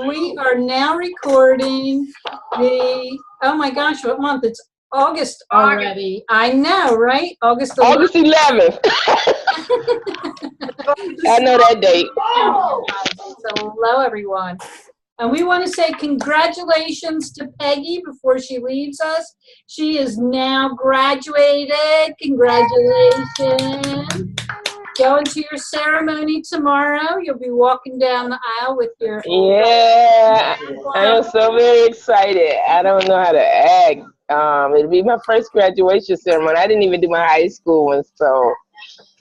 We are now recording oh my gosh, what month? It's August already. I know, right? August 11th. August 11th. I know that date. So hello, everyone. And we want to say congratulations to Peggy before she leaves us. She is now graduated. Congratulations. Going to your ceremony tomorrow. You'll be walking down the aisle with your... Yeah, I am so very excited. I don't know how to act. It'll be my first graduation ceremony. I didn't even do my high school one, so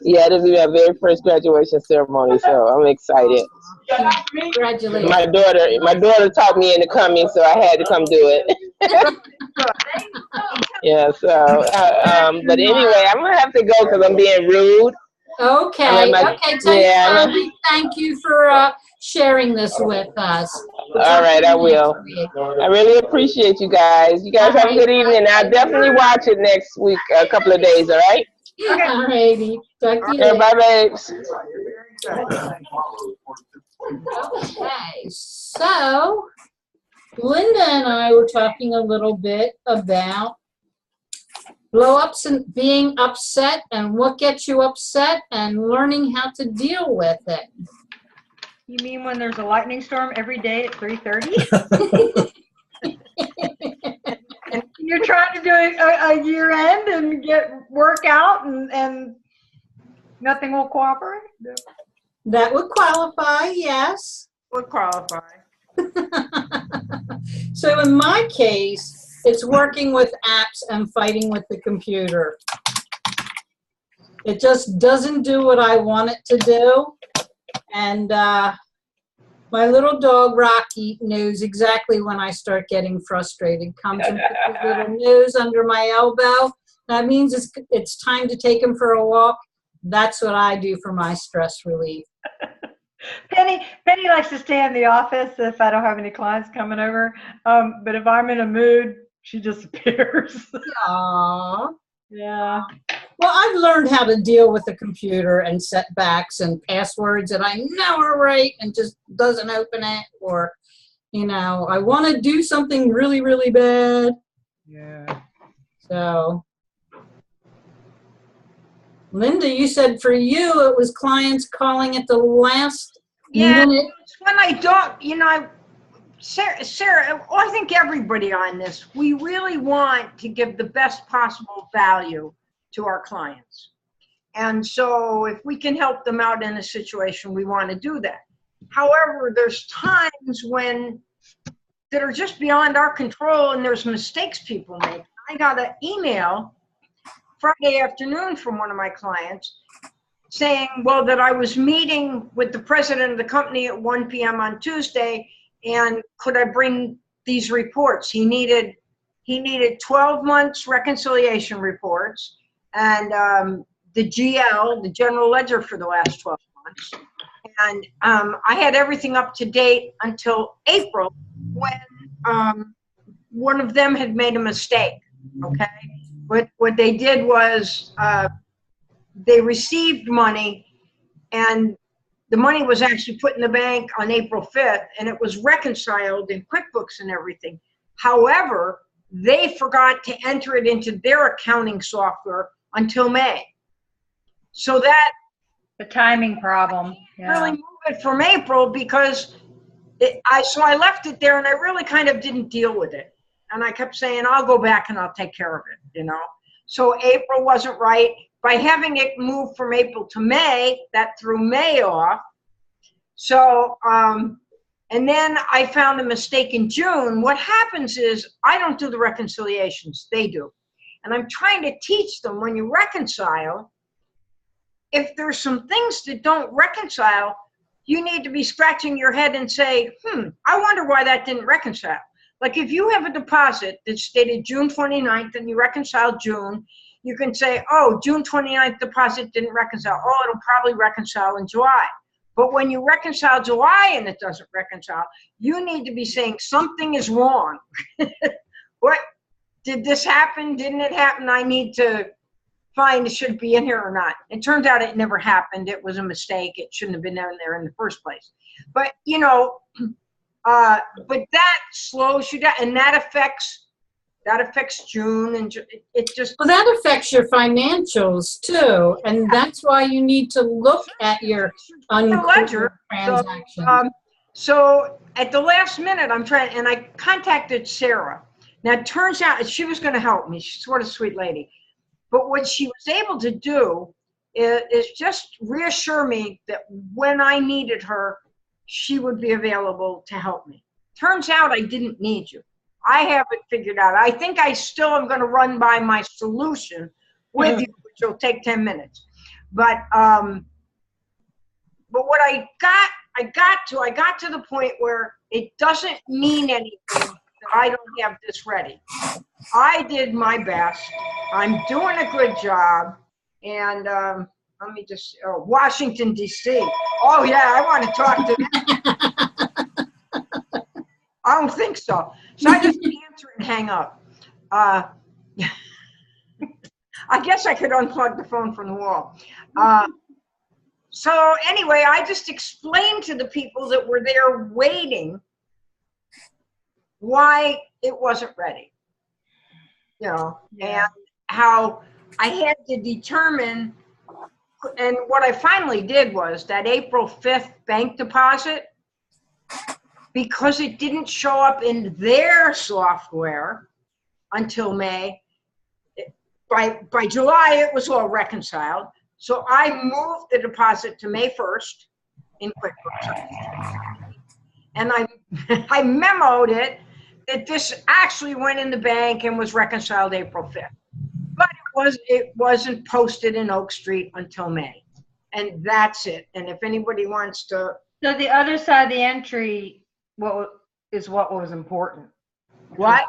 yeah, it'll be my very first graduation ceremony, so I'm excited. Congratulations. My daughter talked me into coming, so I had to come do it. Yeah, so, but anyway, I'm going to have to go because I'm being rude. Okay, tell your we thank you for sharing this with us. All right, I will. I really appreciate you guys. You guys have a good evening. I'll definitely watch it next week, a couple of days, all right? Okay. All righty. Talk to you later. Bye, babes. Okay, so Linda and I were talking a little bit about blow-ups and being upset and what gets you upset and learning how to deal with it. You mean when there's a lightning storm every day at 3:30? And you're trying to do a year end and get work out and nothing will cooperate? That would qualify, yes. Would qualify. So in my case, it's working with apps and fighting with the computer. It just doesn't do what I want it to do. And my little dog, Rocky, knows exactly when I start getting frustrated. Comes and puts his little nose under my elbow. That means it's time to take him for a walk. That's what I do for my stress relief. Penny likes to stay in the office if I don't have any clients coming over. But if I'm in a mood, she disappears. Aww. Yeah. Well, I've learned how to deal with the computer and setbacks and passwords that I know are right and just doesn't open it, or, you know, I want to do something really, really bad. Yeah. So, Linda, you said for you it was clients calling at the last minute. When I don't, you know, Sarah, I think everybody on this, we really want to give the best possible value to our clients. And so if we can help them out in a situation, we want to do that. However, there's times that are just beyond our control and there's mistakes people make. I got an email Friday afternoon from one of my clients saying, well, that I was meeting with the president of the company at 1 p.m. on Tuesday, and could I bring these reports? He needed 12 months reconciliation reports and the GL, the general ledger for the last 12 months. And I had everything up to date until April when one of them had made a mistake, okay? What they did was they received money, and the money was actually put in the bank on April 5th, and it was reconciled in QuickBooks and everything. However, they forgot to enter it into their accounting software until May. So that the timing problem. Yeah. Really moved it from April because so I left it there and I really kind of didn't deal with it. And I kept saying, I'll go back and I'll take care of it, you know. So April wasn't right. By having it move from April to May, that threw May off. So, and then I found a mistake in June. What happens is I don't do the reconciliations, they do. And I'm trying to teach them when you reconcile, if there's some things that don't reconcile, you need to be scratching your head and say, I wonder why that didn't reconcile. Like if you have a deposit that's dated June 29th and you reconcile June, you can say, oh, June 29th deposit didn't reconcile. Oh, it'll probably reconcile in July. But when you reconcile July and it doesn't reconcile, you need to be saying something is wrong. What, did this happen? Didn't it happen? I need to fine, it should be in here or not. It turns out it never happened. It was a mistake. It shouldn't have been in there in the first place. But, you know, but that slows you down, and that affects June, and it just. Well, that affects your financials too, and that's why you need to look at your ledger transactions. So at the last minute, I'm trying, and I contacted Sarah. Now it turns out she was going to help me. She's sort of a sweet lady, but what she was able to do is just reassure me that when I needed her, she would be available to help me. Turns out I didn't need you. I have it figured out. I think I still am going to run by my solution with you, which will take 10 minutes. But what I got to the point where it doesn't mean anything that I don't have this ready. I did my best. I'm doing a good job. And let me just, Washington, D.C. Oh, yeah, I want to talk to them. I don't think so. So I just answer and hang up. I guess I could unplug the phone from the wall. So anyway, I just explained to the people that were there waiting why it wasn't ready, you know, and how I had to determine. And what I finally did was that April 5th bank deposit, because it didn't show up in their software until May, by July it was all reconciled. So I moved the deposit to May 1st in QuickBooks. And I memoed it that this actually went in the bank and was reconciled April 5th. But it wasn't posted in Oak Street until May. And that's it. And if anybody wants to. So the other side of the entry, what was important? What?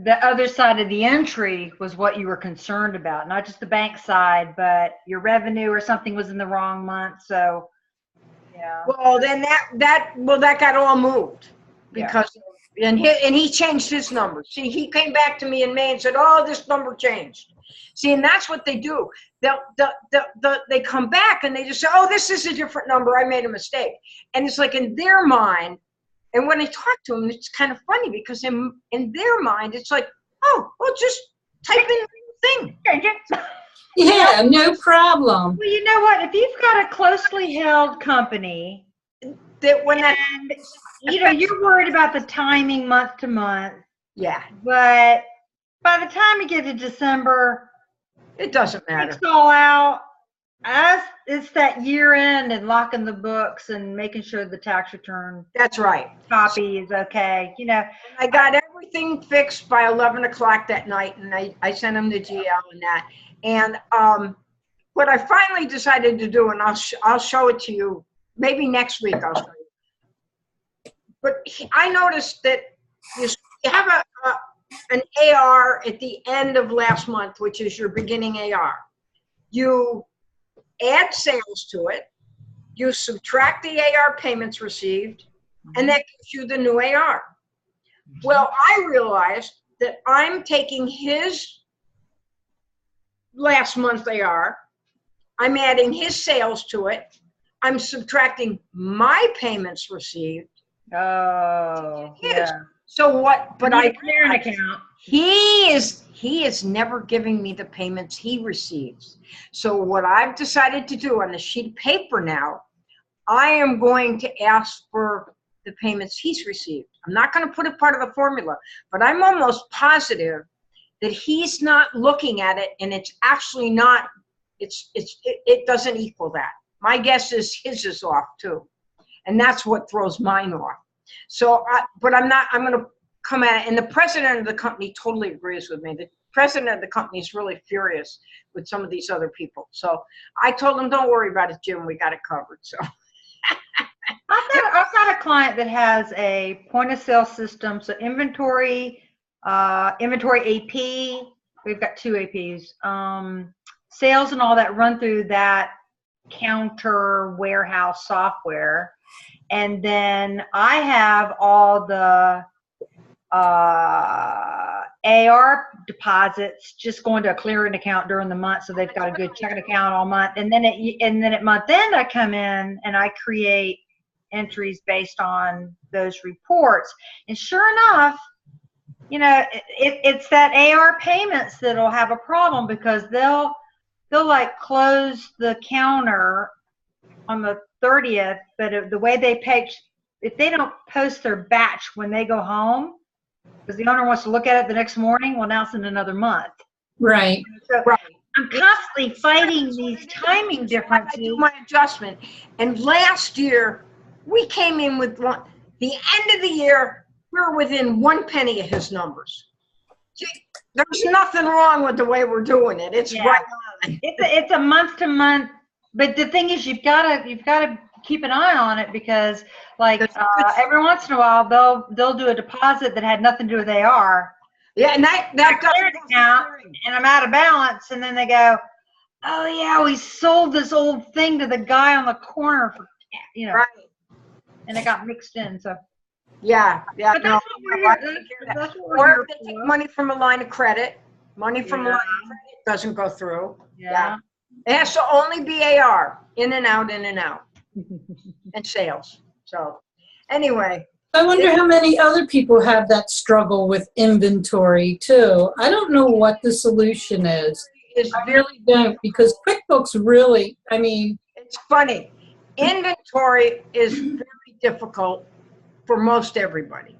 The other side of the entry was what you were concerned about, not just the bank side, but your revenue or something was in the wrong month. So, yeah. Well, then that got all moved because, and he changed his number. See, he came back to me in May and said, "Oh, this number changed." See, and that's what they do. They come back and they just say, "Oh, this is a different number. I made a mistake," and it's like in their mind. And when I talk to them, it's kind of funny because in their mind, it's like, "Oh, well, just type in the thing." Yeah, no problem. Well, you know what? If you've got a closely held company, That when that, and you're worried about the timing month to month. yeah, But by the time you get to December, it doesn't matter. it's all out. As it's that year end and locking the books and making sure the tax return That's right. copy is okay. I got everything fixed by 11 o'clock that night, and I sent him the GL and that. And what I finally decided to do, and I'll show it to you, maybe next week I'll show you. But I noticed that you have an AR at the end of last month, which is your beginning AR. You add sales to it, you subtract the AR payments received, and that gives you the new AR. Well, I realized that I'm taking his last month AR, I'm adding his sales to it, I'm subtracting my payments received. Oh, yeah. So what? But I clear an account. He is never giving me the payments he receives. So what I've decided to do on the sheet of paper now, I am going to ask for the payments he's received. I'm not going to put it part of the formula, but I'm almost positive that he's not looking at it, and it's actually not. It doesn't equal that. My guess is his is off too, and that's what throws mine off. So, but I'm not. I'm going to come at it, and the president of the company totally agrees with me. The president of the company is really furious with some of these other people. So I told him, "Don't worry about it, Jim. We got it covered." So. I've got a client that has a point of sale system. So inventory AP, we've got 2 APs, sales and all that run through that counter warehouse software. And then I have all the AR deposits just going to a clearing account during the month, so they've got a good checking account all month. And then at month end, I come in and I create entries based on those reports. And sure enough, you know, it's that AR payments that'll have a problem, because they'll like close the counter on the 30th, but the way they pay, if they don't post their batch when they go home, because the owner wants to look at it the next morning, well, now it's in another month. Right. So Right. I'm constantly fighting these timing differences. I do my adjustment. And last year, we came in with the end of the year, we were within 1 penny of his numbers. See, there's nothing wrong with the way we're doing it. It's right on. It's a month to month, but the thing is, you've got to keep an eye on it, because like every once in a while they'll do a deposit that had nothing to do with AR. Yeah, and that cleared account, and I'm out of balance, and then they go, oh yeah, we sold this old thing to the guy on the corner for, you know, right. and it got mixed in. So Yeah. but that's what we're here. That's what we're here Or if they take for. money from a line of credit. Money from a line of credit doesn't go through. Yeah. It has to only be AR, in and out, and sales. So anyway. I wonder how many other people have that struggle with inventory too. I don't know what the solution is. I really don't, because QuickBooks really, I mean. It's funny. Inventory is very difficult for most everybody.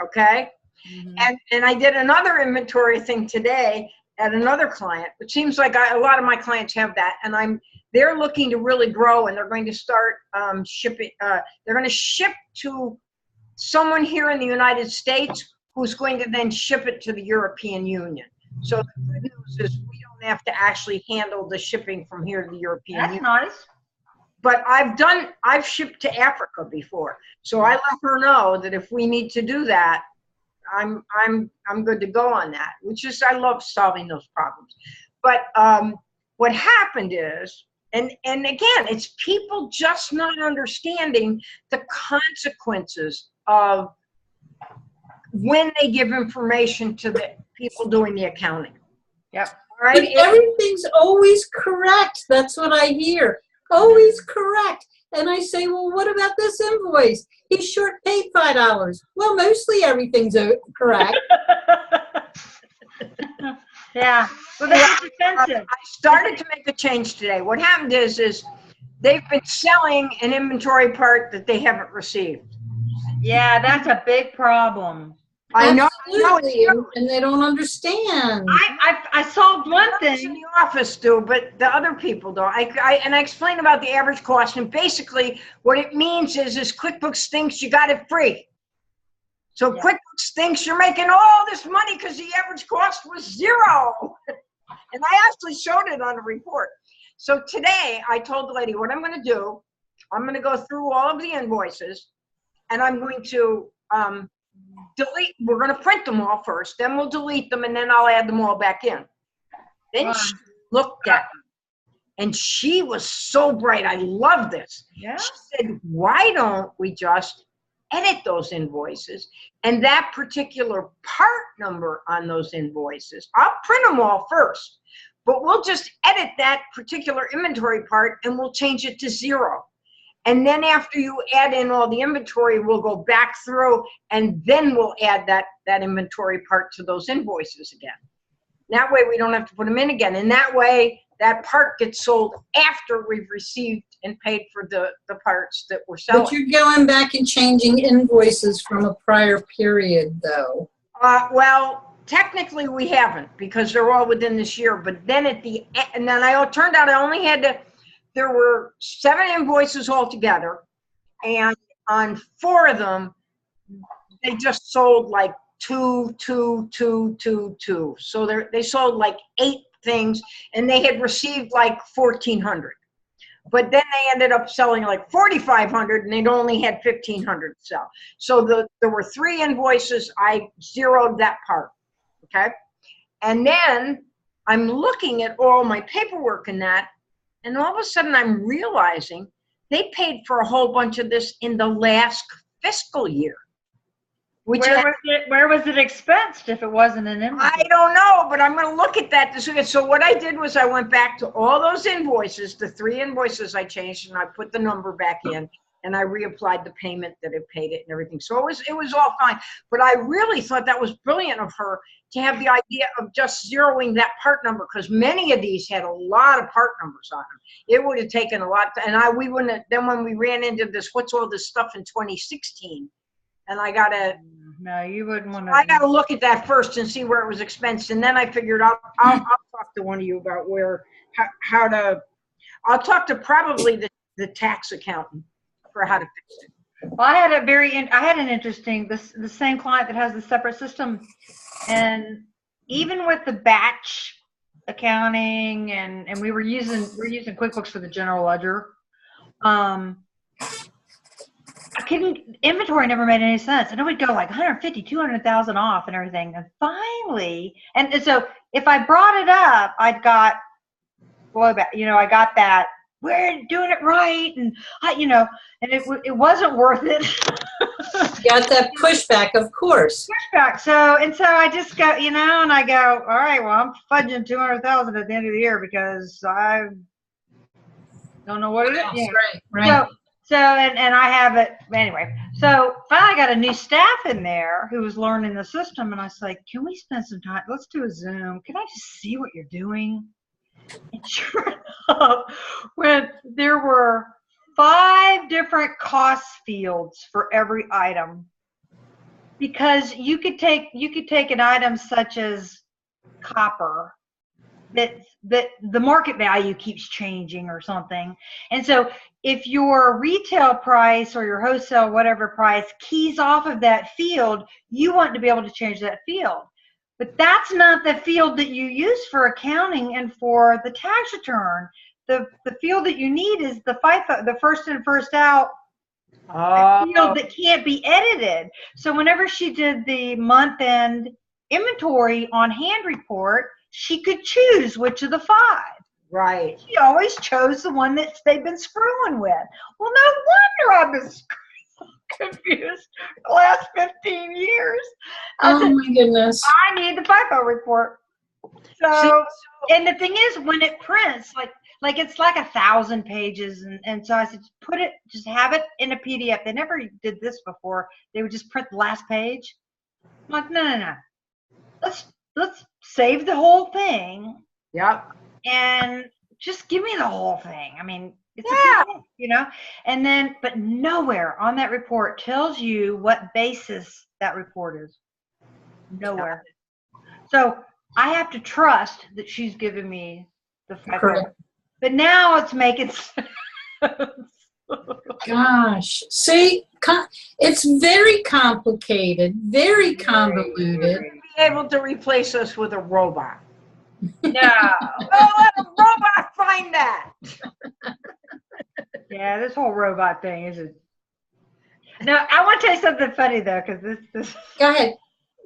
Okay? Mm-hmm. And I did another inventory thing today at another client. It seems like a lot of my clients have that, and they're looking to really grow, and they're going to start shipping. They're going to ship to someone here in the United States who's going to then ship it to the European Union. So the good news is we don't have to actually handle the shipping from here to the European Union. That's nice. But I've shipped to Africa before. So I let her know that if we need to do that, I'm good to go on that, which is, I love solving those problems. But what happened is, and again, it's people just not understanding the consequences of when they give information to the people doing the accounting. Yep. All right. But everything's always correct. That's what I hear. Always correct. And I say, well, what about this invoice? He's short paid $5. Well, mostly everything's correct. Yeah. Well, that's expensive. I started to make a change today. What happened is they've been selling an inventory part that they haven't received. Yeah, that's a big problem. I know, Absolutely, and they don't understand. I solved one others in thing. the office do, but the other people don't. I explained about the average cost, and basically what it means is QuickBooks thinks you got it free. So Yeah. QuickBooks thinks you're making all this money because the average cost was $0. And I actually showed it on a report. So today I told the lady what I'm going to do. I'm going to go through all of the invoices, and I'm going to delete. We're going to print them all first, then we'll delete them, and then I'll add them all back in. Then Wow. she looked at them, and she was so bright. I love this. Yeah. She said, why don't we just edit those invoices, and that particular part number on those invoices, I'll print them all first, but we'll just edit that particular inventory part and we'll change it to 0. And then after you add in all the inventory, we'll go back through, and then we'll add that inventory part to those invoices again. That way we don't have to put them in again. And that way that part gets sold after we've received and paid for the parts that we're selling. But you're going back and changing invoices from a prior period, though. Well, technically we haven't, because they're all within this year. But then at the end, and then it turned out I only had to, there were 7 invoices altogether, and on 4 of them, they just sold like 2. So they sold like 8 things, and they had received like 1,400. But then they ended up selling like 4,500, and they'd only had 1,500 to sell. So there were 3 invoices. I zeroed that part, okay? And then I'm looking at all my paperwork and that, and all of a sudden I'm realizing they paid for a whole bunch of this in the last fiscal year. Which Where was it expensed if it wasn't an invoice? I don't know, but I'm going to look at that this weekend. So what I did was I went back to all those invoices, the 3 invoices I changed, and I put the number back in, and I reapplied the payment that it paid it and everything. So it was all fine. But I really thought that was brilliant of her to have the idea of just zeroing that part number, because many of these had a lot of part numbers on them. It would have taken a lot, and we wouldn't have, then when we ran into this, what's all this stuff in 2016, and I got to. No, you wouldn't want to. I got to look at that first and see where it was expensed, and then I figured I'll talk to one of you about how to. I'll talk to probably the tax accountant for how to fix it. Well, I had an interesting the same client that has the separate system, and even with the batch accounting and we're using QuickBooks for the general ledger. Inventory never made any sense. And it would go like 150, 200,000 off and everything. And finally, and so if I brought it up, I got that, we're doing it right. And and it wasn't worth it. You got that pushback, of course. Pushback. So I just go, and I go, all right, well, I'm fudging 200,000 at the end of the year because I don't know what it is. Yeah. Right. So and I have it anyway. So finally I got a new staff in there who was learning the system, and I was like, can we spend some time? Let's do a Zoom. Can I just see what you're doing? And sure enough, when there were 5 different cost fields for every item, because you could take an item such as copper that the market value keeps changing or something. And so if your retail price or your wholesale whatever price keys off of that field, you want to be able to change that field. But that's not the field that you use for accounting and for the tax return. The field that you need is the FIFO, the first in, first out field that can't be edited. So whenever she did the month-end inventory on hand report, she could choose which of the 5. Right. She always chose the one that they've been screwing with. Well, no wonder I've been confused the last 15 years. My goodness. I need the FIFO report. So, and the thing is, when it prints, like it's like 1,000 pages, and so I said, just have it in a PDF. They never did this before. They would just print the last page. I'm like, no. Let's save the whole thing. Yep. And just give me the whole thing. I mean, it's a thing, and then, but nowhere on that report tells you what basis that report is. Nowhere. So I have to trust that she's giving me the FIFO. But now it's making sense. Gosh, see, it's very complicated, very convoluted. Be able to replace us with a robot. No. Oh, let a robot find that. Yeah, this whole robot thing isn't. No, I want to tell you something funny though, because this. Go ahead.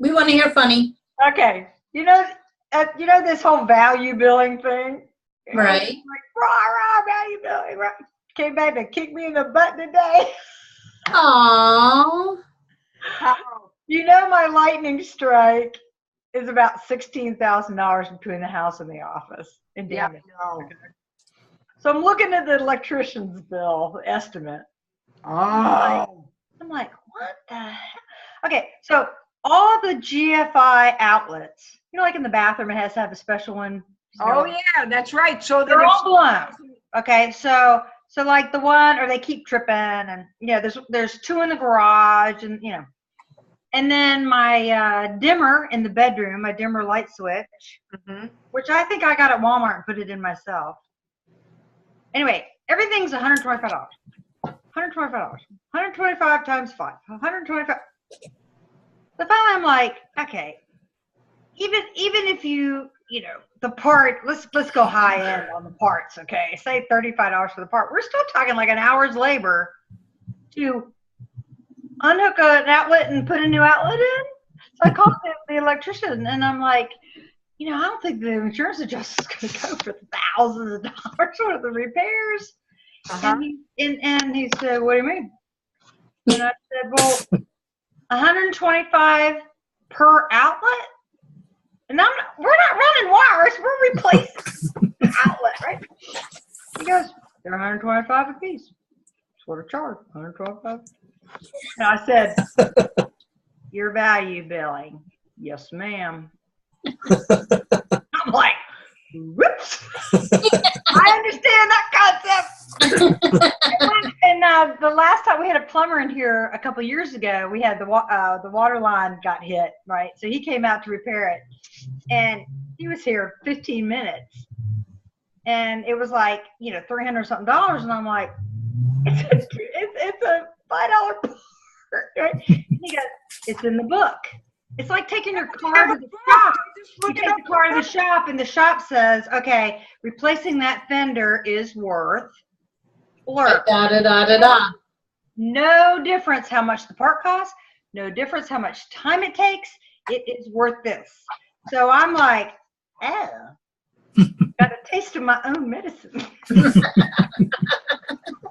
We want to hear funny. Okay, this whole value billing thing. Right. Like rah value billing. Right. Came back to kick me in the butt today. Aww. My lightning strike is about $16,000 between the house and the office in damage. Okay. So I'm looking at the electrician's bill estimate. Oh. I'm like, what the heck? Okay, so all the GFI outlets, like in the bathroom, it has to have a special one. Oh yeah, that's right. So they're all blown. Okay, so like the one, or they keep tripping, and there's 2 in the garage, and and then my dimmer in the bedroom, my dimmer light switch, which I think I got at Walmart and put it in myself. Anyway, everything's $125. $125. 125 times 5. 125. So finally I'm like, okay, even if you the part, let's go high end on the parts, okay? Say $35 for the part. We're still talking like an hour's labor to unhook an outlet and put a new outlet in. So I called the electrician, and I'm like, I don't think the insurance adjuster's going to go for thousands of dollars worth of repairs. And he said, what do you mean? And I said, well, $125 per outlet? And we're not running wires, we're replacing the outlet, right? He goes, they're $125 a piece. That's what I charge, $125. And I said, your value billing. Yes, ma'am. I'm like, whoops. I understand that concept. And the last time we had a plumber in here a couple years ago, we had the water line got hit, right? So he came out to repair it, and he was here 15 minutes, and it was like, you know, $300 something, and I'm like, it's a $5 part, right? He goes, it's in the book. It's like taking your car to the shop. You take the car to the shop, and the shop says, okay, replacing that fender is worth, or no difference how much the part costs, no difference how much time it takes, it is worth this. So I'm like, oh, got a taste of my own medicine.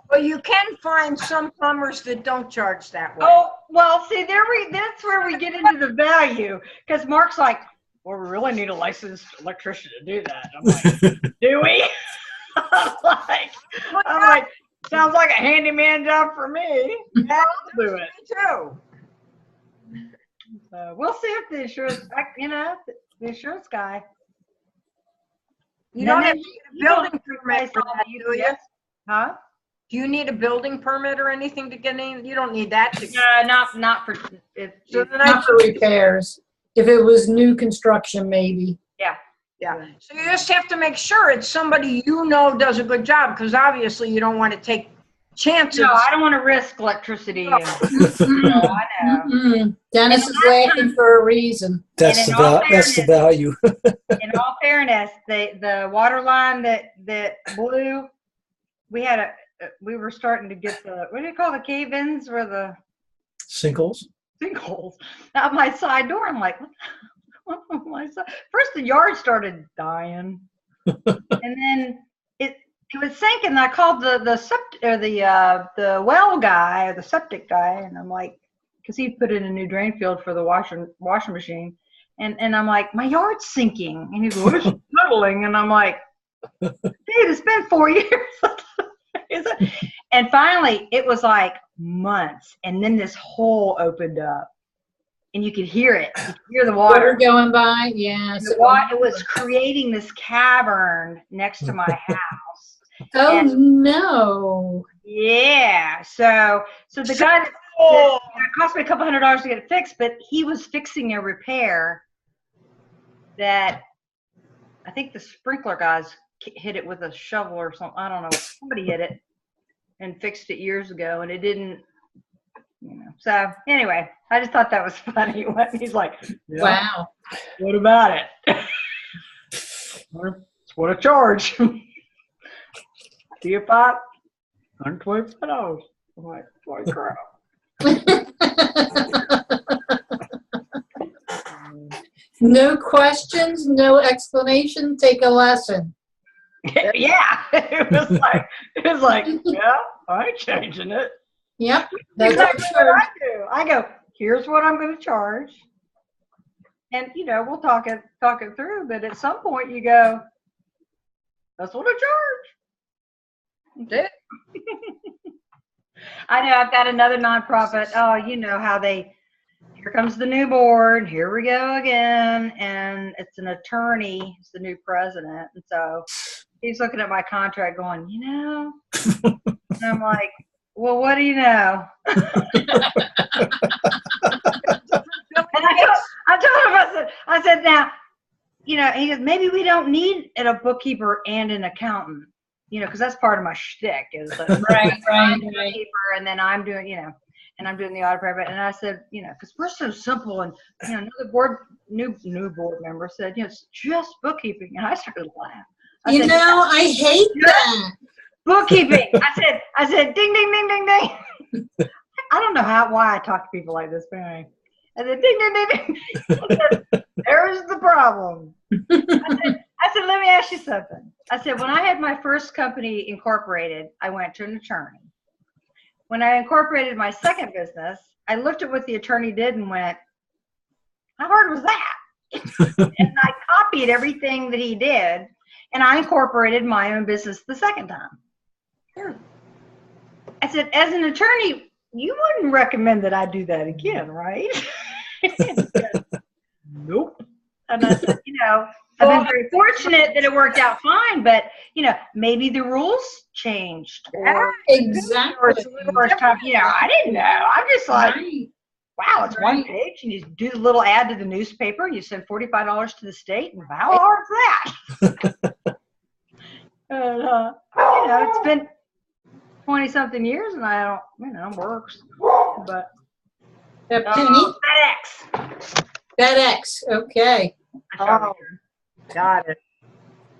Well, you can find some plumbers that don't charge that way. Oh, well, see, that's where we get into the value, because Mark's like, well, we really need a licensed electrician to do that. I'm like, do we? I'm like, sounds like a handyman job for me. Yeah, I'll do it. Me too. We'll see if the insurance, the insurance guy. You don't have to get a building permit for that, do you? Huh? Do you need a building permit or anything to get in? You don't need that to. Not for. Not for repairs. If it was new construction, maybe. Yeah. So you just have to make sure it's somebody you know does a good job, because obviously you don't want to take chances. No, I don't want to risk electricity. I know. Dennis is laughing for a reason. That's the value. In all fairness, the water line that blew, we were starting to get what do you call the cave-ins, where the sinkholes out my side door. I'm like, what my side? First the yard started dying, and then it was sinking. I called the well guy, or the septic guy, and I'm like, because he put in a new drain field for the washing machine, and I'm like, my yard's sinking, and he's like, it's settling, and I'm like, dude, it's been 4 years. And finally, it was like months, and then this hole opened up, and you could hear it. You could hear the water going by. Yeah, it was creating this cavern next to my house. Oh, no. Yeah. So the guy it cost me a couple $100 to get it fixed, but he was fixing a repair that I think the sprinkler guys hit it with a shovel or something. I don't know. Somebody hit it and fixed it years ago, and it didn't, So anyway, I just thought that was funny when he's like, wow, what about it? It's what I charge. Do you pop? $125. I'm like, holy crap. No questions, no explanation, take a lesson. Yeah, it was like, yeah, I ain't changing it. Yep, that's exactly what I do. I go, here's what I'm going to charge, and we'll talk it through. But at some point, you go, that's what I charge. I know. I've got another nonprofit. Oh, you know how here comes the new board. Here we go again, and it's an attorney. He's the new president, and so he's looking at my contract going, and I'm like, well, what do you know? And I told him, I said, now, he goes, maybe we don't need a bookkeeper and an accountant, because that's part of my shtick is right. Bookkeeper, and then I'm doing, and I'm doing the audit private. And I said, because we're so simple, and another new board member said, it's just bookkeeping, and I started laughing. I hate that. Bookkeeping. I said, ding, ding, ding, ding, ding. I don't know why I talk to people like this, but anyway. I said, ding, ding, ding, ding. I said, there's the problem. I said, let me ask you something. I said, when I had my first company incorporated, I went to an attorney. when I incorporated my second business, I looked at what the attorney did and went, how hard was that? And I copied everything that he did, and I incorporated my own business the second time. Sure. I said, as an attorney, you wouldn't recommend that I do that again, right? He said, nope. And I said, I've been very fortunate that it worked out fine, but, maybe the rules changed. Or Exactly. or it's a little more tough. I didn't know. I'm just like, Right. wow, it's one page, and you do the little ad to the newspaper, and you send $45 to the state, and how hard is that? And, it's been 20-something years, and I don't, it works. But Penny? FedEx. FedEx, okay. Oh, got it.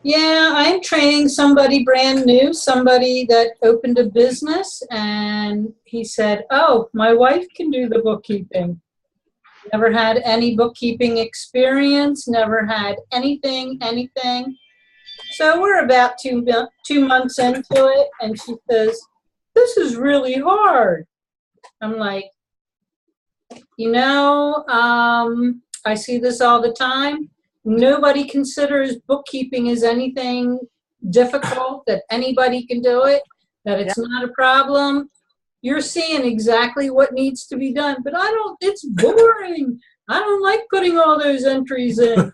Yeah, I'm training somebody brand new, somebody that opened a business, and he said, oh, my wife can do the bookkeeping. Never had any bookkeeping experience, never had anything. So we're about 2 months into it, and she says, this is really hard. I'm like, I see this all the time. Nobody considers bookkeeping as anything difficult, that anybody can do it, that it's not a problem. You're seeing exactly what needs to be done, but it's boring. I don't like putting all those entries in.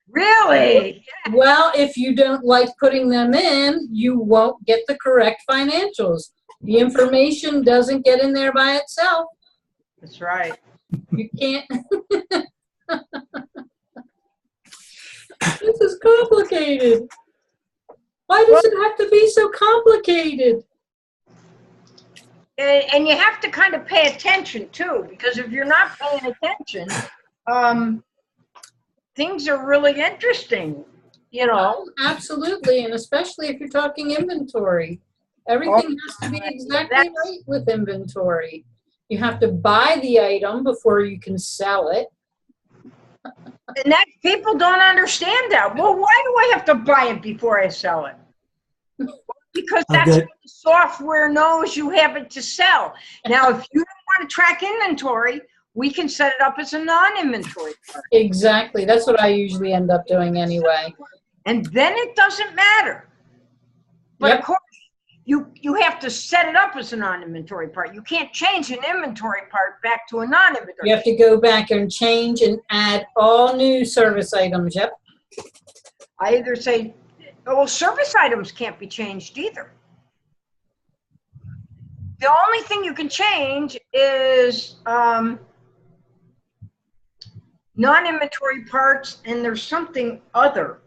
Really? Well, if you don't like putting them in, you won't get the correct financials. The information doesn't get in there by itself. That's right. You can't. This is complicated. Why does it have to be so complicated? And you have to kind of pay attention too, because if you're not paying attention, things are really interesting, Oh, absolutely, and especially if you're talking inventory. Everything has to be exactly right with inventory. You have to buy the item before you can sell it. And that people don't understand that. Well, why do I have to buy it before I sell it? Because that's what the software knows you have it to sell. Now, if you don't want to track inventory, we can set it up as a non-inventory part. Exactly. That's what I usually end up doing anyway. And then it doesn't matter. But of course, you have to set it up as a non-inventory part. You can't change an inventory part back to a non-inventory. You have to go back and change and add all new service items. Yep. I either say, well, service items can't be changed either. The only thing you can change is non-inventory parts, and there's something other.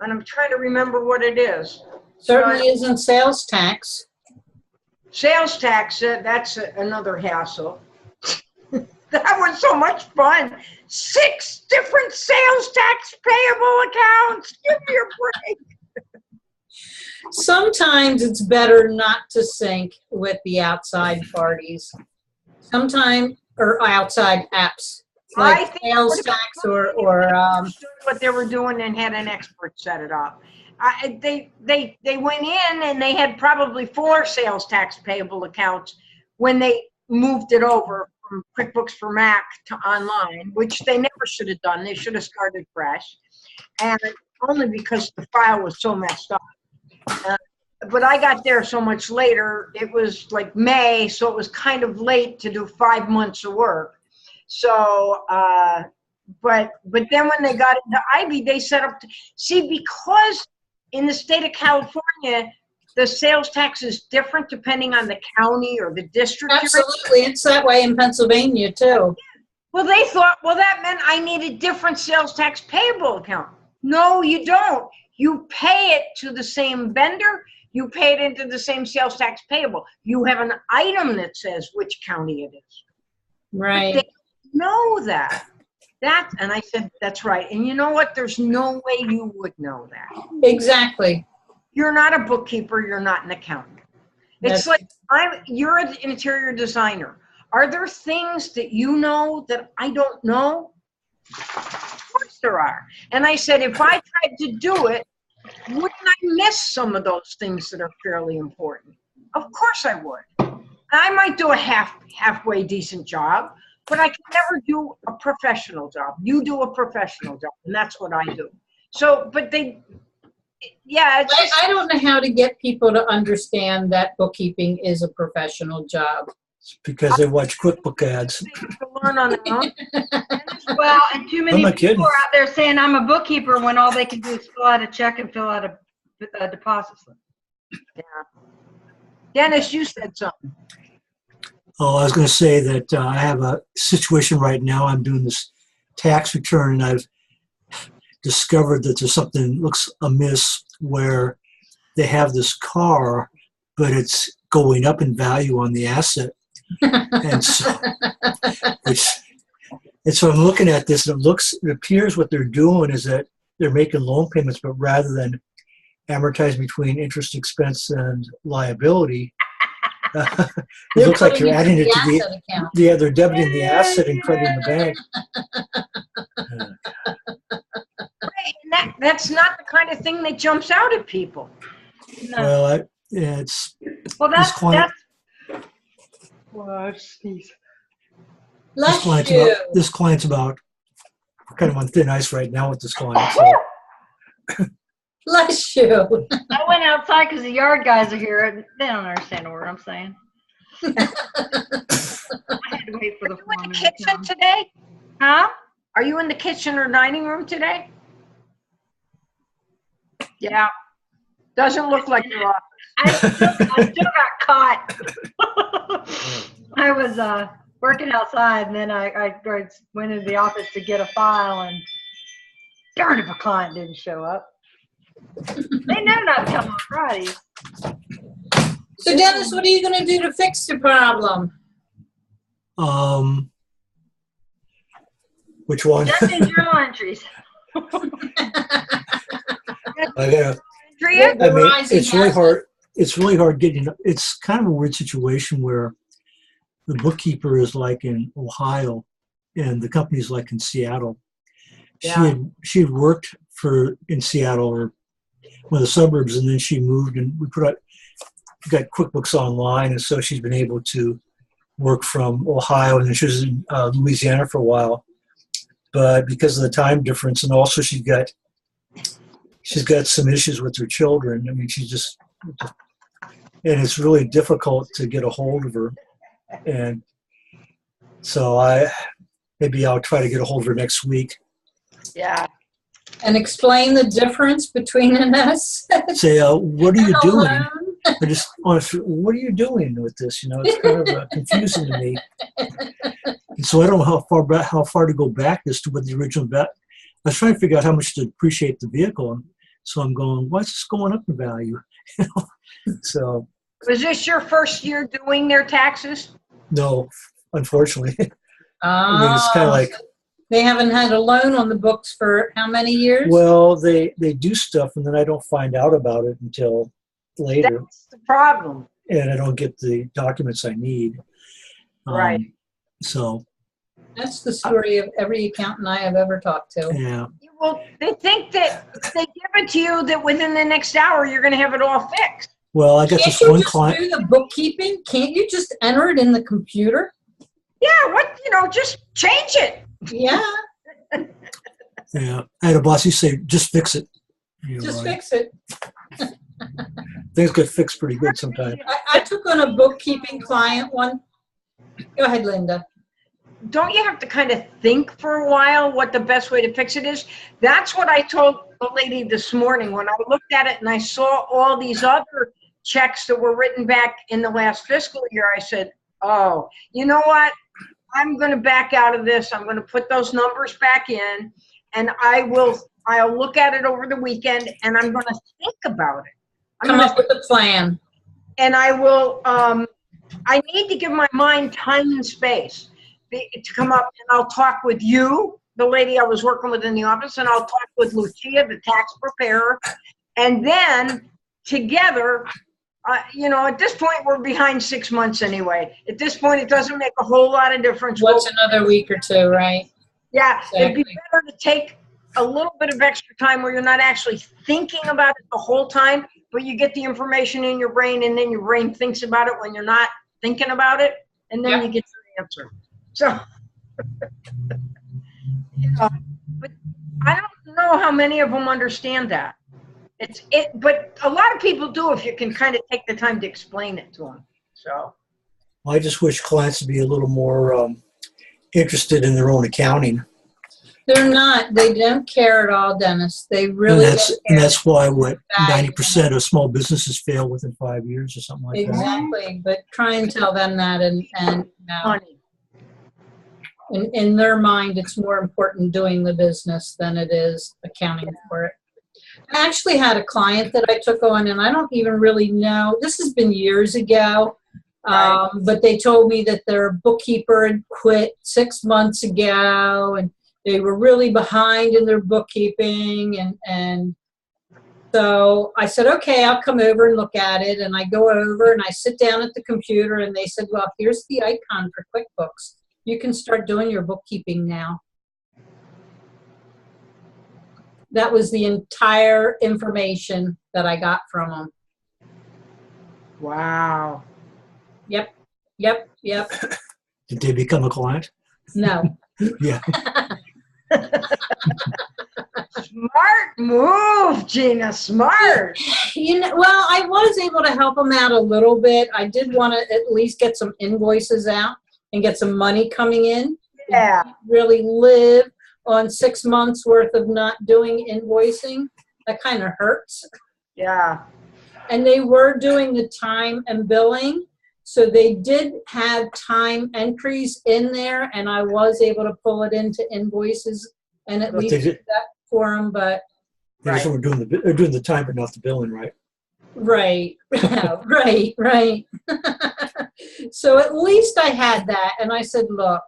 And I'm trying to remember what it is. Certainly isn't sales tax. Sales tax, that's another hassle. That was so much fun. 6 different sales tax payable accounts. Give me a break. Sometimes it's better not to sync with the outside parties. Sometimes, or outside apps, like sales tax or what they were doing and had an expert set it up. They went in and they had probably 4 sales tax payable accounts when they moved it over from QuickBooks for Mac to online, which they never should have done. They should have started fresh, and only because the file was so messed up. But I got there so much later. It was like May, so it was kind of late to do 5 months of work. So, but then when they got into IB, they set up because in the state of California, the sales tax is different depending on the county or the district. Absolutely, it's that way in Pennsylvania too. Well, they thought, well, that meant I need a different sales tax payable account. No, you don't. You pay it to the same vendor. You pay it into the same sales tax payable. You have an item that says which county it is. Right. But they know that. And I said, that's right. And you know what? There's no way you would know that. Exactly. You're not a bookkeeper. You're not an accountant. It's like you're an interior designer. Are there things that you know that I don't know? Of course there are. And I said, if I tried to do it, wouldn't I miss some of those things that are fairly important? Of course I would. I might do a halfway decent job, but I can never do a professional job. You do a professional job, and that's what I do. So, but it's just, I don't know how to get people to understand that bookkeeping is a professional job. Because they watch QuickBook ads. to learn on their own. Well, and too many not kidding. people are out there saying I'm a bookkeeper when all they can do is fill out a check and fill out a deposit slip. Yeah. Dennis, you said something. Oh, I was going to say that I have a situation right now. I'm doing this tax return, and I've discovered that there's something that looks amiss where they have this car, but it's going up in value on the asset. And so, I'm looking at this, and it appears what they're doing is that they're making loan payments, but rather than amortize between interest expense and liability, it looks like you're adding it to asset account. they're debiting the asset and crediting the bank. Right, and that's not the kind of thing that jumps out at people. No. Well, it's Well, this client. Well, sneeze. This client's about kind of on thin ice right now with this client. So. Bless you. I went outside because the yard guys are here, and they don't understand a word I'm saying. I had to wait for the Are you in foreman the to kitchen come. today? Huh? Are you in the kitchen or dining room today? Yeah. Doesn't look like your office. I still got caught. I was working outside, and then I went into the office to get a file, and darn if a client didn't show up. They know not to come on Fridays. So Dennis, what are you going to do to fix the problem? Which one? Just in journal entries. I gotta. Andrea? The I mean, rising it's really asset. hard. It's really hard getting. It's kind of a weird situation where the bookkeeper is like in Ohio, and the company's like in Seattle. Yeah. She had worked in Seattle or one of the suburbs, and then she moved, and we got QuickBooks Online, and so she's been able to work from Ohio, and then she was in Louisiana for a while. But because of the time difference, and also she's got some issues with her children. I mean, and it's really difficult to get a hold of her. And so maybe I'll try to get a hold of her next week. Yeah. And explain the difference between an asset Say, what are you and a doing? loan. I just want to, what are you doing with this? You know, it's kind of confusing to me. And so I don't know how far to go back as to what the original bet. I was trying to figure out how much to depreciate the vehicle. And so I'm going, why is this going up in value? You know? So. Was this your first year doing their taxes? No, unfortunately. I mean, it's kind of like. They haven't had a loan on the books for how many years? Well, they do stuff, and then I don't find out about it until later. That's the problem. And I don't get the documents I need. Right. So. That's the story of every accountant I have ever talked to. Yeah. Well, they think that if they give it to you that within the next hour you're going to have it all fixed. Well, I got Can't this you one just client. do the bookkeeping? Can't you just enter it in the computer? Yeah, just change it. Yeah, Yeah, I had a boss. He say, "Just fix it." You know, just fix it. Things get fixed pretty good sometimes. I took on a bookkeeping client one. Go ahead, Linda. Don't you have to kind of think for a while what the best way to fix it is? That's what I told the lady this morning when I looked at it and I saw all these other checks that were written back in the last fiscal year. I said, oh, you know what? I'm going to back out of this. I'm going to put those numbers back in, and I'll look at it over the weekend, and I'm going to think about it. Come up with a plan. And I will, I need to give my mind time and space to come up, and I'll talk with you, the lady I was working with in the office, and I'll talk with Lucia, the tax preparer, and then together, at this point, we're behind 6 months anyway. At this point, it doesn't make a whole lot of difference. What's another week or two, right? Yeah, Exactly. It'd be better to take a little bit of extra time where you're not actually thinking about it the whole time, but you get the information in your brain, and then your brain thinks about it when you're not thinking about it, and then you get your answer. So, but I don't know how many of them understand that. But a lot of people do if you can kind of take the time to explain it to them. So, I just wish clients would be a little more interested in their own accounting. They're not. They don't care at all, Dennis. They really don't care. And that's why 90% of small businesses fail within 5 years or something like that. Exactly. But try and tell them that, and no. In their mind, it's more important doing the business than it is accounting for it. I actually had a client that I took on, and I don't even really know. This has been years ago. But they told me that their bookkeeper had quit 6 months ago, and they were really behind in their bookkeeping. And so I said, okay, I'll come over and look at it. And I go over and I sit down at the computer, and they said, well, here's the icon for QuickBooks. You can start doing your bookkeeping now. That was the entire information that I got from them. wow. Yep. Did they become a client? No. Yeah. Smart move, Gina, smart. Well, I was able to help them out a little bit. I did want to at least get some invoices out and get some money coming in. Yeah. Really live on 6 months worth of not doing invoicing. That kind of hurts. Yeah. And they were doing the time and billing. So they did have time entries in there, and I was able to pull it into invoices and at least do that for them. But They just were doing the time, but not the billing, right? right, right. So at least I had that, and I said, look,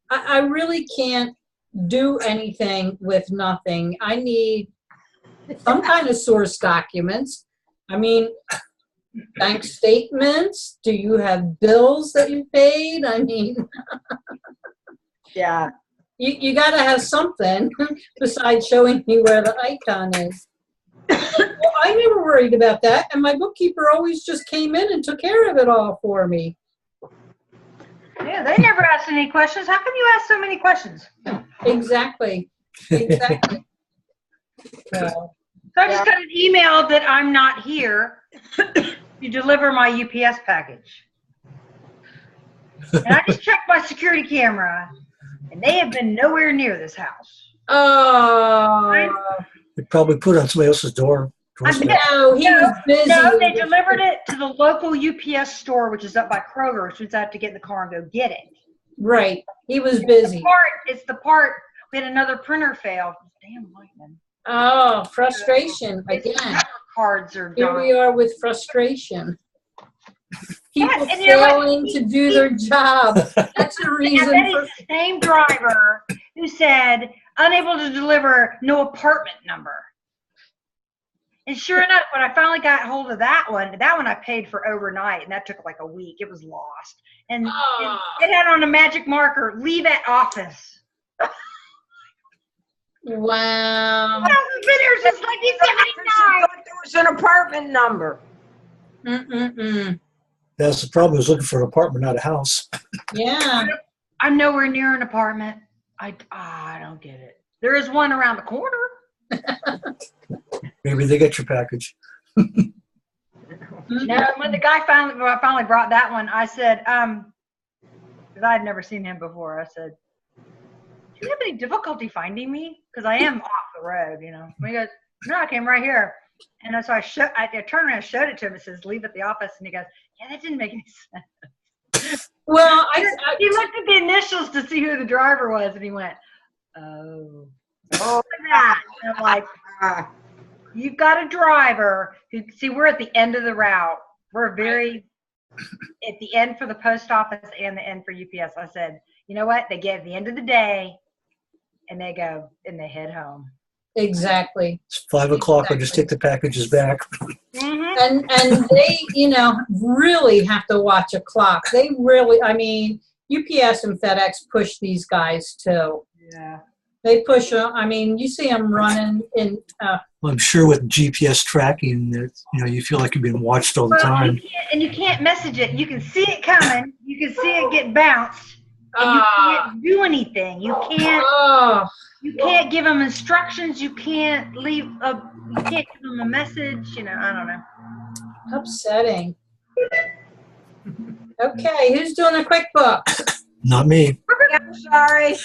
I really can't do anything with nothing. I need some kind of source documents. I mean, bank statements. Do you have bills that you paid? I mean, Yeah. you got to have something besides showing me where the icon is. Well, I never worried about that, and my bookkeeper always just came in and took care of it all for me. Yeah, they never asked any questions. How come you ask so many questions? Exactly. So I just got an email that I'm not here to deliver my UPS package. And I just checked my security camera, and they have been nowhere near this house. oh, They probably put it on somebody else's doorstep. no, he was busy. No, they delivered it to the local UPS store, which is up by Kroger, which means I have to get in the car and go get it. Right, he was busy. It's the part. We had another printer fail. Damn lightning. Oh, frustration again. Cards are Here gone. we are with frustration. People and you know what? failing to do their job. That's the reason. And that is the same driver who said, unable to deliver, no apartment number. And sure enough, when I finally got hold of that one I paid for overnight, and that took like a week. It was lost. And it had on a magic marker, leave at office. Wow. Well, I've been here since 1979. There was an apartment number. That's the problem. I was looking for an apartment, not a house. Yeah. I'm nowhere near an apartment. I don't get it. There is one around the corner. Maybe they get your package. No, when the guy finally brought that one, I said, because I had never seen him before, I said, do you have any difficulty finding me? Because I am off the road, you know. And he goes, no, I came right here. And so I turned around and showed it to him. It says, leave at the office. And he goes, yeah, that didn't make any sense. Well, he looked at the initials to see who the driver was, and he went, oh, that. And I'm like, you've got a driver who, see, we're at the end of the route. We're very at the end for the post office and the end for UPS. I said, you know what? They get at the end of the day, and they go, and they head home. exactly. It's 5 o'clock. I'll just take the packages back. Mm-hmm. And they, really have to watch a clock. They really, I mean, UPS and FedEx push these guys too. Yeah. They push them. I mean, you see them running in. Well, I'm sure with GPS tracking that, you feel like you've been watched all the Well, time. you can't message it. You can see it coming. You can see it get bounced. And you can't do anything. You can't give them instructions. You can't give them a message. I don't know. Upsetting. Okay, who's doing a QuickBooks? Not me. Yeah, I'm sorry.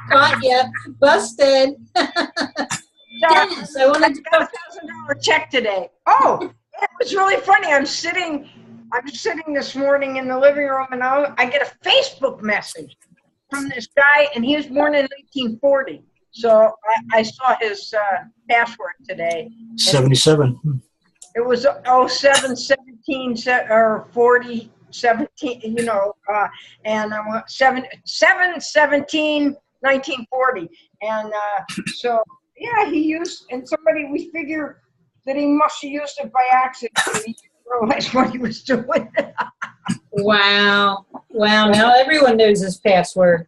Caught ya. Busted. Dennis, I wanted to got a $1,000 check today. Oh, it was really funny. I'm sitting this morning in the living room, and I get a Facebook message from this guy, and he was born in 1940. So I saw his password today. 77. It was 0717 or 4017, and I went 717 1940, and so yeah, he used, and we figure that he must have used it by accident. He didn't realize what he was doing. Wow. Now everyone knows his password.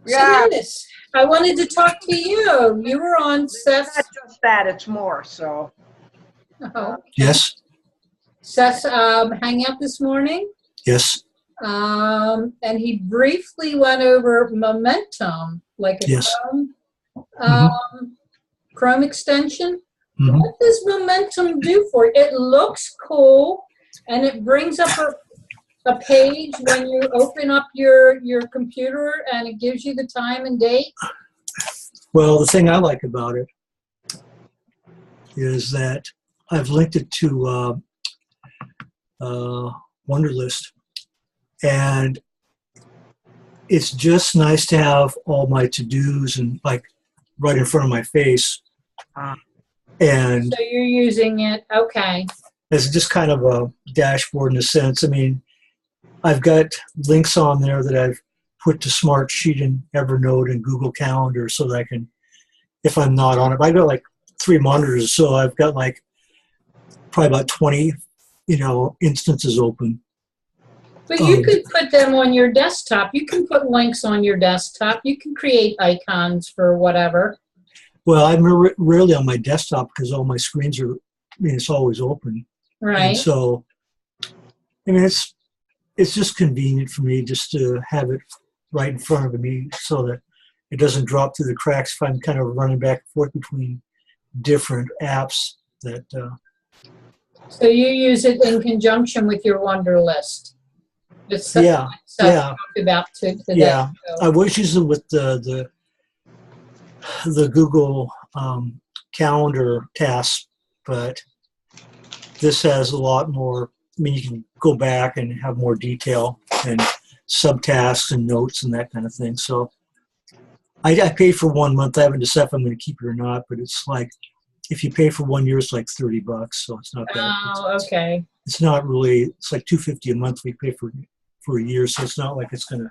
Yeah. So Dennis, I wanted to talk to you. You were on Seth's. Not just that, it's more. So. Oh. Yes. Seth's hangout this morning. Yes. And he briefly went over Momentum, like a Yes. Chrome extension. Mm-hmm. What does Momentum do for it? It looks cool, and it brings up a page when you open up your computer, and it gives you the time and date. Well, the thing I like about it is that I've linked it to Wunderlist, and it's just nice to have all my to-dos and like right in front of my face. And So you're using it, okay. it's just kind of a dashboard in a sense. I mean, I've got links on there that I've put to Smartsheet and Evernote and Google Calendar so that I can, if I'm not on it, I've got like 3 monitors, so I've got like probably about 20, instances open. But you could put them on your desktop. You can put links on your desktop. You can create icons for whatever. Well, I'm rarely on my desktop because all my screens are, it's always open. Right. And so, it's just convenient for me just to have it right in front of me so that it doesn't drop through the cracks if I'm kind of running back and forth between different apps that. So you use it in conjunction with your Wunderlist. Yeah. Talked about today. Yeah. So. I was using with the Google Calendar tasks, but this has a lot more. You can go back and have more detail and subtasks and notes and that kind of thing. So I paid for 1 month. I haven't decided if I'm going to keep it or not, but it's like, if you pay for 1 year, it's like $30, so it's not bad. Oh, okay. It's not really. It's like $250 a month we pay for a year, so it's not like it's going to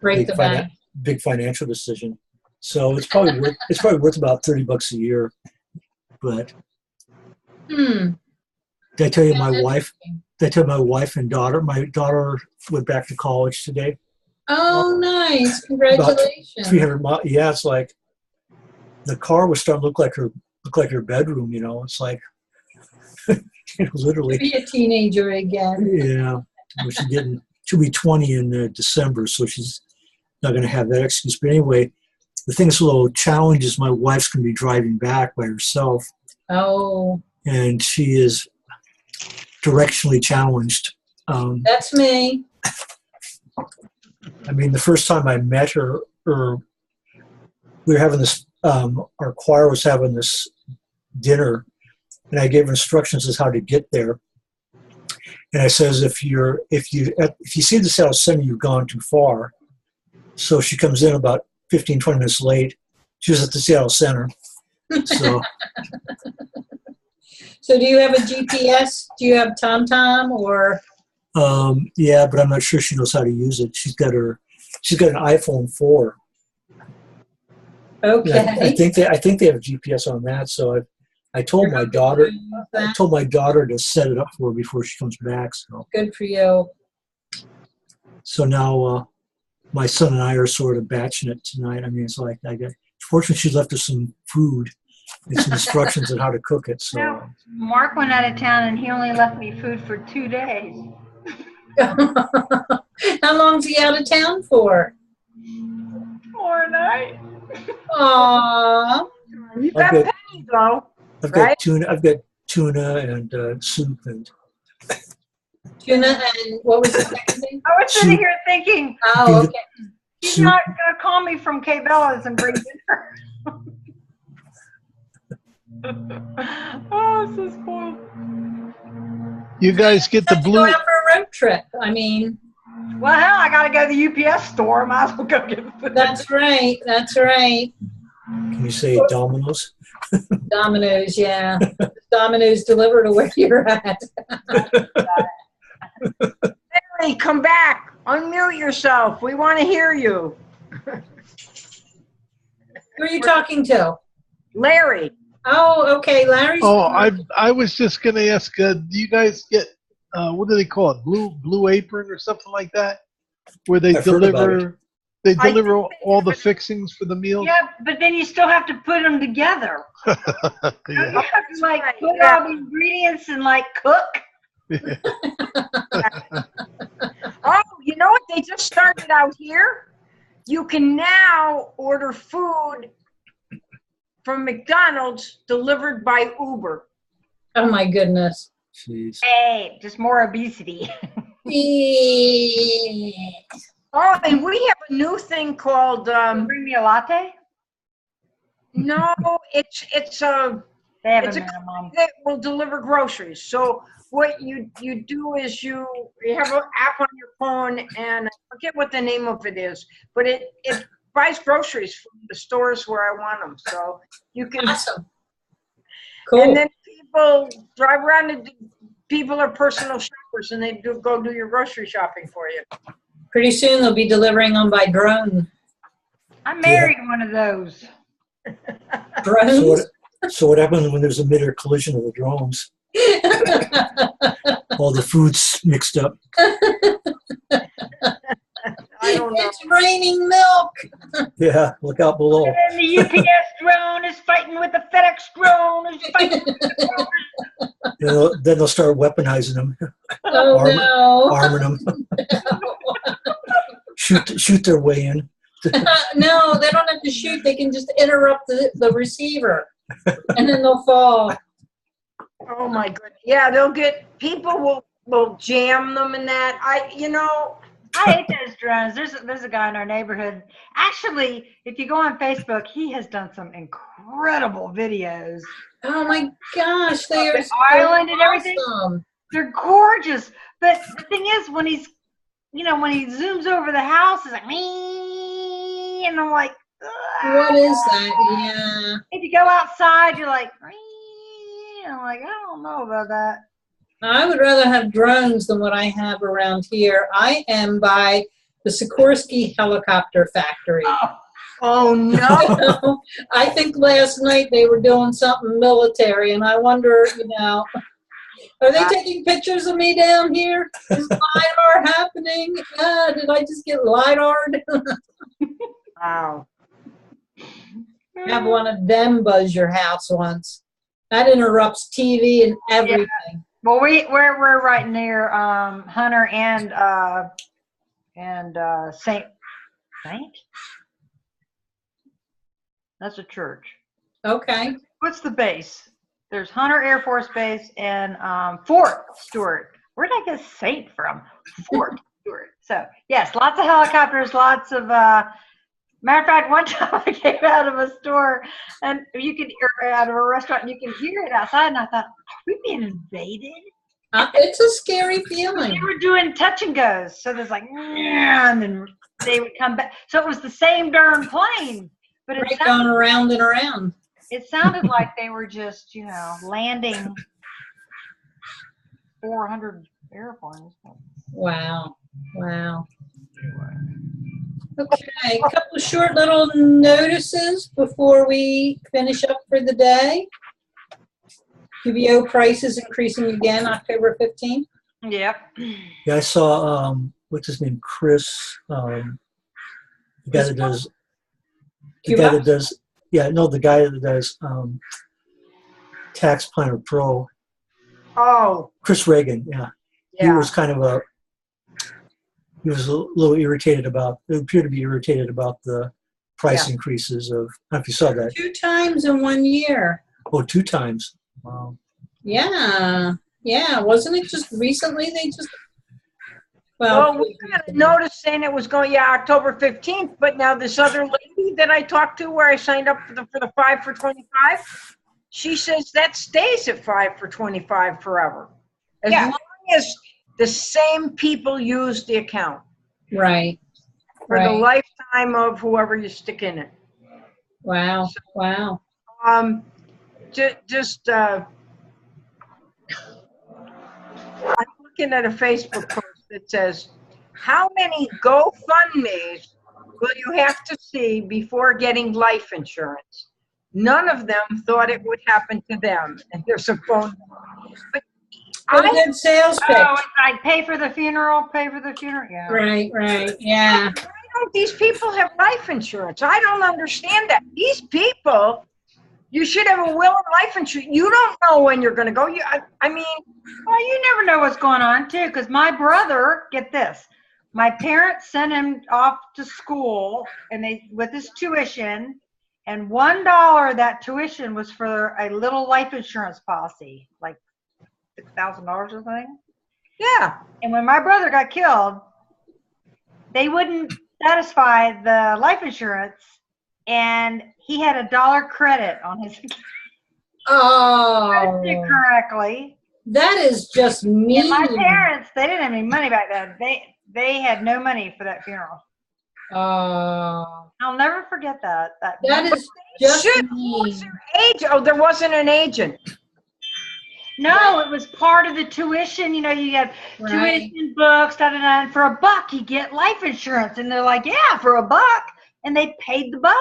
Break the bank. big financial decision. So it's probably worth about $30 a year. But did I tell you my wife? Did I tell my wife and daughter? My daughter went back to college today. Oh, nice! Congratulations. 300 miles. Yeah, it's like the cal was starting to look like her bedroom. It's like literally. Be a teenager again. Yeah, well, she'll be 20 in December, so she's not going to have that excuse. But anyway, the thing that's a little challenge is my wife's going to be driving back by herself. Oh. And she is directionally challenged. That's me. The first time I met her, we were having this, our choir was having this dinner, and I gave her instructions as how to get there. And I says, if you see the South Center, you've gone too far. So she comes in about 15, 20 minutes late. She was at the Seattle Center. So, so do you have a GPS? Do you have TomTom or? Yeah, but I'm not sure she knows how to use it. She's got an iPhone 4. Okay. I think they have GPS on that. So I told my daughter to set it up for her before she comes back. So good for you. So now my son and I are sort of batching it tonight. I mean, it's like fortunately she left us some food and some instructions on how to cook it. So No, Mark went out of town and he only left me food for 2 days. How long's he out of town for? More night. Aww. You got Penny though. I've got Right? tuna. I've got tuna and soup and Tuna and what was the second thing? I was sitting here thinking, Oh, okay. he's soup. not going to call me from Kay Bella's and bring dinner. Oh, so spoiled. You guys get the Let's go blue. out for a road trip. I mean, Well, hell, I got to go to the UPS store. Might as well go get food. that's right. That's right. Can you say Domino's? Domino's, yeah. Domino's deliver to where you're at. Larry, come back. Unmute yourself. We want to hear you. Who are you talking to? Larry. Oh, okay. Larry's. Oh, I was just gonna ask. Do you guys get what do they call it? Blue Apron or something like that, where they I've heard about deliver they I deliver think they all do the it. fixings for the meal. Yeah, but then you still have to put them together. You Yeah. have to like right, put yeah. all the ingredients and like cook. Oh, you know what? They just started out here. You can now order food from McDonald's delivered by Uber. Oh, my goodness. Jeez. Hey, just more obesity. Oh, and we have a new thing called Bring me a latte? no, it's a They have It's a a minimum. that will deliver groceries. So what you do is you have an app on your phone, and I forget what the name of it is, but it buys groceries from the stores where I want them. So you can, Awesome. Cool. and then people drive around and people are personal shoppers, and they go do your grocery shopping for you. Pretty soon they'll be delivering them by drone. I married one of those. Drones? So what happens when there's a mid-air collision of the drones? All the food's mixed up. I don't know. It's raining milk. Yeah, look out below. And then the UPS drone is fighting with the FedEx drone. Is fighting with the drone. Then they'll start weaponizing them, Oh, no. arming them, shoot their way in. No, they don't have to shoot. They can just interrupt the receiver, and then they'll fall. Oh my goodness. Yeah, they'll get people will jam them in that. I I hate those drones. There's a guy in our neighborhood. Actually, if you go on Facebook, he has done some incredible videos. Oh my gosh, they are The so island and everything. awesome. They're gorgeous. But the thing is, when he zooms over the house, it's like me, and I'm like, ugh. What is that? Yeah. If you go outside, you're like, me. I'm like, I don't know about that. I would rather have drones than what I have around here. I am by the Sikorsky helicopter factory. oh no. I think last night they were doing something military, and I wonder, are they taking pictures of me down here? Is LiDAR happening? Did I just get LiDAR'd? Wow. Have one of them buzz your house once. That interrupts TV and everything. Well, we're right near Hunter and Saint. That's a church. Okay. What's the base? There's Hunter Air Force Base and Fort Stewart. Where did I get Saint from? Fort Stewart. So yes, lots of helicopters, lots of. Matter of fact, one time I came out of a store and out of a restaurant, and you can hear it outside, and I thought, are we being invaded? It's a scary feeling. They were doing touch and goes, so there's like, and then they would come back. So it was the same darn plane, but Right, going around and around. it sounded like they were just, landing 400 airplanes. Wow. Okay, a couple of short little notices before we finish up for the day. QBO prices increasing again October 15th. Yep. Yeah, I saw what's his name, Chris. The guy that does. The guy that does. Yeah, no, the guy that does Tax Planner Pro. Oh, Chris Reagan. Yeah, he yeah. was kind of he was a little irritated about. It appeared to be irritated about the price increases of. I don't know if you saw that. 2 times in 1 year. Oh, 2 times. Wow. Yeah. Yeah. Wasn't it just recently they just. Well, we got a notice saying it was going, October 15th, but now this other lady that I talked to where I signed up for the 5 for 25, she says that stays at 5 for 25 forever. As long as the same people use the account. Right. For the lifetime of whoever you stick in it. Wow. Wow. Just I'm looking at a Facebook post that says, how many GoFundMes will you have to see before getting life insurance? None of them thought it would happen to them. And there's a phone. But What a good sales pitch. Oh, it's like pay for the funeral, yeah. Right, yeah. why don't these people have life insurance? I don't understand that. These people, you should have a will and life insurance. You don't know when you're going to go. I mean. Well, you never know what's going on, too, because my brother, get this, my parents sent him off to school and with his tuition, and $1 of that tuition was for a little life insurance policy, like $6,000 or something. Yeah. And when my brother got killed, they wouldn't satisfy the life insurance, and he had $1 credit on his account. Oh. Correctly. That is just mean. And my parents, they didn't have any money back then. They had no money for that funeral. Oh. I'll never forget that. That is just mean. Was there Oh, there wasn't an agent. No, it was part of the tuition. You have tuition books, and for $1 you get life insurance. And they're like, yeah, for $1. And they paid the $1.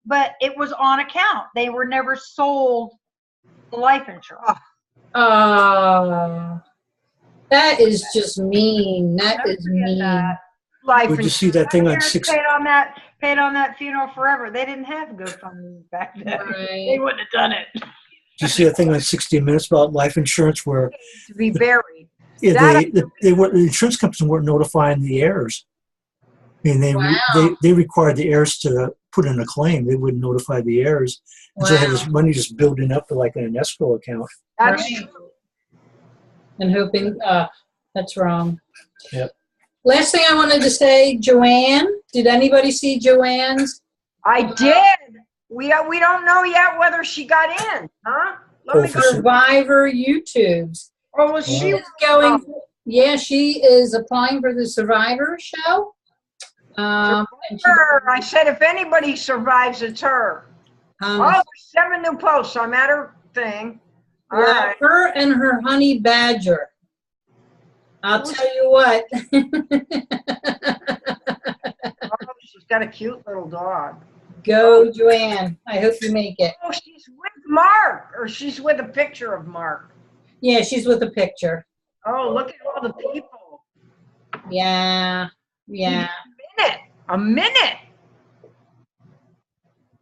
But it was on account. They were never sold the life insurance. That is just mean. That is mean. Would you see that thing on 6? Paid on that funeral forever. They didn't have GoFundMe back then. Right. They wouldn't have done it. Did you see that thing on 60 Minutes about life insurance where To be buried. the insurance companies weren't notifying the heirs? I mean, they required the heirs to put in a claim. They wouldn't notify the heirs. And so they had this money just building up like in an escrow account. That's true. And hoping, that's wrong. Yep. Last thing I wanted to say, Joanne. Did anybody see Joanne's? I did. We don't know yet whether she got in, huh? Let me go. Survivor YouTubes. Oh, well, she was going. Yeah, she is applying for the Survivor show. I said if anybody survives, it's her. There's 7 new posts. I'm at her thing. All right. Her and her honey badger. I'll tell you what. She's got a cute little dog. Go, Joanne. I hope you make it. Oh, she's with Mark, or she's with a picture of Mark. Yeah, she's with a picture. Oh, look at all the people. Yeah. A minute.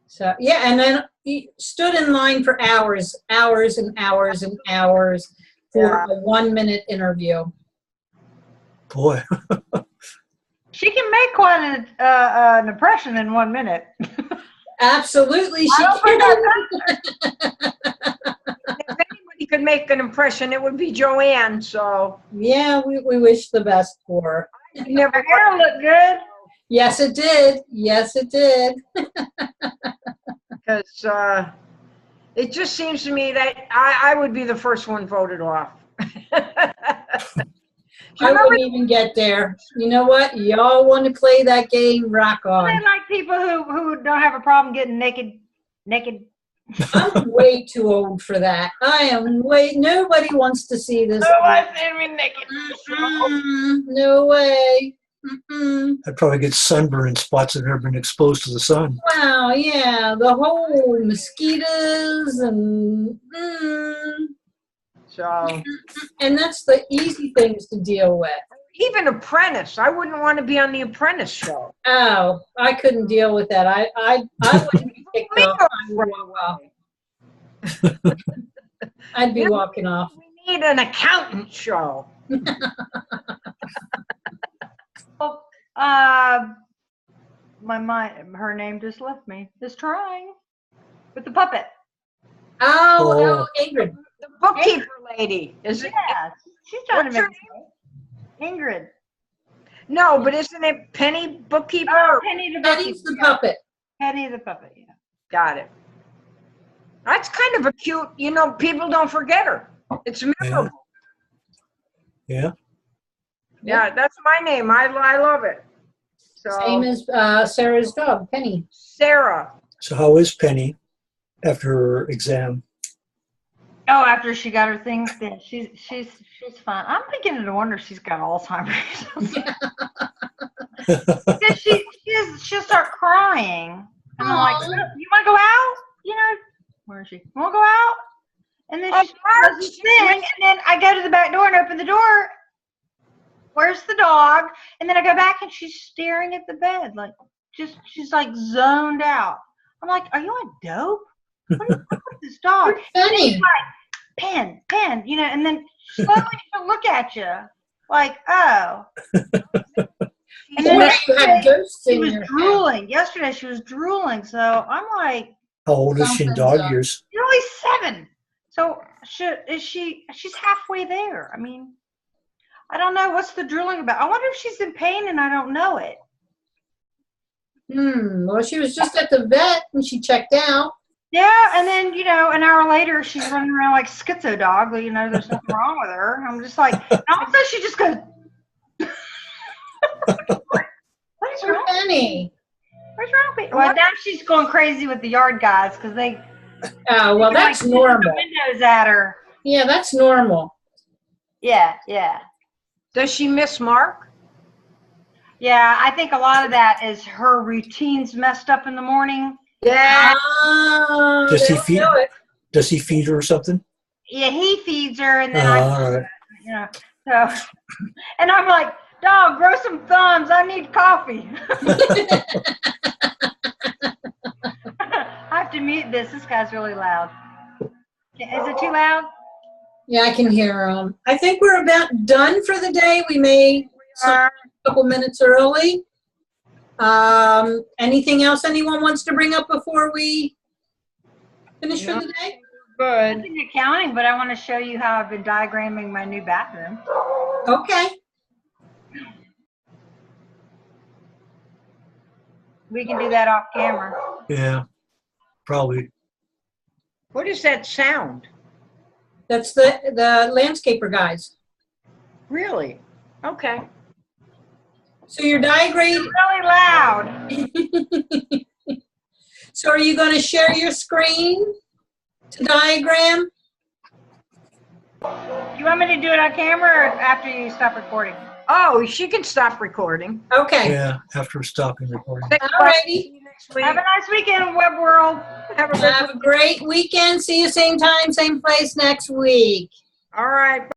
So, yeah, and then he stood in line for hours and hours and hours for a 1-minute interview. Boy. She can make quite an impression in 1 minute. Absolutely, she can. If anybody could make an impression, it would be Joanne. So yeah, we wish the best for her. Her hair looked good. Yes, it did. Yes, it did. Because it just seems to me that I would be the first one voted off. I wouldn't even get there. You know what? Y'all want to play that game? Rock on. I like people who don't have a problem getting naked. I'm way too old for that. Nobody wants to see this. Naked. No way. I'd probably get sunburn spots that have never been exposed to the sun. Wow, yeah. The whole mosquitoes and So, and that's the easy things to deal with. Even Apprentice. I wouldn't want to be on the Apprentice show. Oh, I couldn't deal with that. I wouldn't be kicked off. I'd be walking off. We need an accountant show. Well, my mind, her name just left me. Is trying with the puppet. Oh, Ingrid. The bookkeeper lady. Is it? Yeah, she's trying What's to her make Ingrid. No, but isn't it Penny bookkeeper? Oh, Penny the Penny's the puppet. puppet. Penny the puppet. Yeah. Got it. That's kind of a cute, people don't forget her. It's memorable. Yeah. Yeah, that's my name. I love it. So, Same as Sarah's dog, Penny. Sarah. So how is Penny after her exam? Oh, after she got her things, then she's fine. I'm beginning to wonder if she's got Alzheimer's. Because she'll start crying. And I'm like, you want to go out? Where is she? You want to go out? And then she does this thing, and then I go to the back door and open the door. Where's the dog? And then I go back and she's staring at the bed, like she's like zoned out. I'm like, are you on dope? What are you doing with this dog? Penny. And like, pen, and then slowly she'll look at you, like, oh. And then You have ghosts she in was your house. drooling. Yesterday she was drooling, so I'm like, How old is she in Something's dog up. years? you're only 7. So she's halfway there. I mean, I don't know what's the drooling about. I wonder if she's in pain and I don't know it. Well, she was just at the vet and she checked out. Yeah, and then, an hour later, she's running around like schizo dog. There's nothing wrong with her. I'm just like, and all of a sudden she just goes, what is Poor wrong? Penny. What's wrong with me? Well, now she's going crazy with the yard guys because they Oh, well, that's like, normal. the windows at her. Yeah, that's normal. Yeah. Does she miss Mark? Yeah, I think a lot of that is her routines messed up in the morning. Yeah. Does he they'll feed? do it. Does he feed her or something? Yeah, he feeds her, and then All right. so, and I'm like, dog, grow some thumbs. I need coffee. I have to mute this. This guy's really loud. Is it too loud? Yeah, I can hear them. I think we're about done for the day. We may start a couple minutes early. Anything else anyone wants to bring up before we finish for the day? I'm in accounting, but I want to show you how I've been diagramming my new bathroom. Okay. We can do that off camera. Yeah. Probably. What is that sound? That's the landscaper guys. Really? Okay. So your diagram. Really loud. So are you going to share your screen to diagram? You want me to do it on camera or after you stop recording? Oh, she can stop recording. Okay. Yeah. After stopping recording. All righty. Have a nice weekend, Web World. Have a good Have a great weekend. See you same time, same place next week. All right.